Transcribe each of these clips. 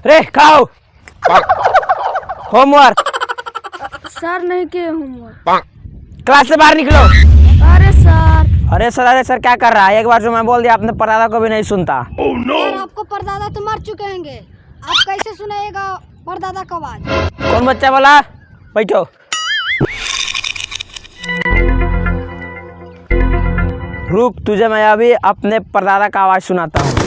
रे खाओ homework. Sir नहीं किए होमवर्क। क्लास से बाहर निकलो। अरे सर। अरे सर क्या कर रहा है? एक बार जो मैं बोल दिया आपने परदादा को भी नहीं सुनता। सर आपको परदादा तो मर चुके होंगे, आप कैसे सुनाइएगा परदादा का आवाज? कौन बच्चा बोला? बैठो। रुक, तुझे मैं अभी अपने परदादा का आवाज सुनाता हूँ।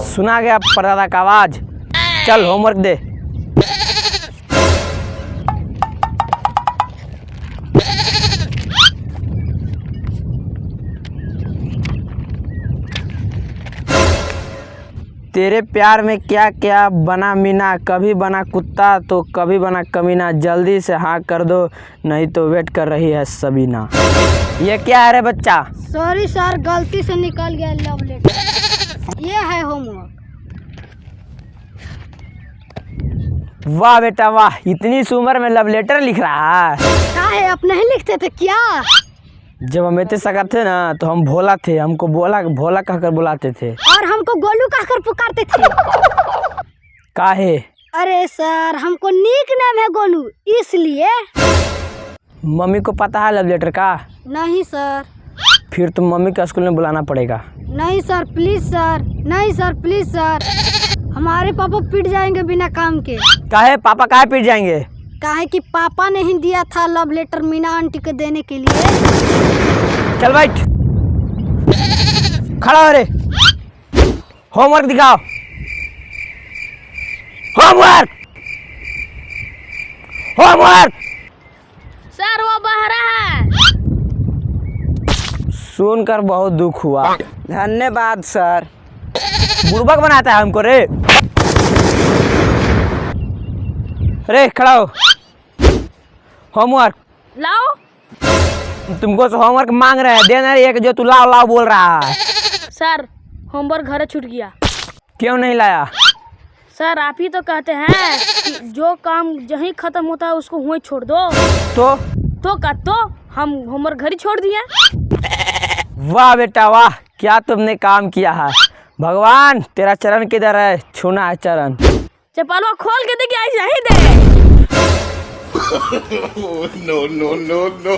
सुना गया परदादा का आवाज? चल होमवर्क दे। तेरे प्यार में क्या क्या बना मीना, कभी बना कुत्ता तो कभी बना कमीना, जल्दी से हाँ कर दो नहीं तो वेट कर रही है सबीना। ये क्या है रे बच्चा? सॉरी सर, गलती से निकल गया लव लेटर। ये है होमवर्क। वाह बेटा वाह, इतनी सी उम्र में लव लेटर लिख रहा है। क्या है, आप नहीं लिखते थे क्या? जब हम इतने सगा थे ना तो हम भोला थे, हमको भोला भोला कहकर बुलाते थे। और हमको गोलू कहकर पुकारते थे। काहे? अरे सर, हमको निक नाम है गोलू इसलिए। मम्मी को पता है लव लेटर का? नहीं सर। फिर तुम मम्मी को स्कूल में बुलाना पड़ेगा। नहीं सर प्लीज सर, नहीं सर प्लीज सर, हमारे पापा पिट जाएंगे बिना काम के। काहे पापा काहे पिट जाएंगे? काहे कि पापा ने ही दिया था लव लेटर मीना आंटी को देने के लिए। चल बैठ, खड़ा हो रे। होमवर्क दिखाओ। Homework homework. सर वो बहरा है। सुनकर बहुत दुख हुआ। धन्यवाद सर। बुड़बक बनाता है हमको रे। रे खड़ा हो। होमवर्क लाओ। तुमको तो होमवर्क मांग रहे हैं, देना एक जो तू लाओ लाओ बोल रहा है। सर होमवर्क घर छूट गया। क्यों नहीं लाया? सर आप ही तो कहते हैं कि जो काम जहीं खत्म होता है उसको वहीं छोड़ दो। तो हम होमवर्क घर ही छोड़ दिए। वाह बेटा वाह, क्या तुमने काम किया है। भगवान तेरा चरण किधर है, छूना है चरण। चपालवा खोल के दे कि ऐसा ही दे। no, no, no, no.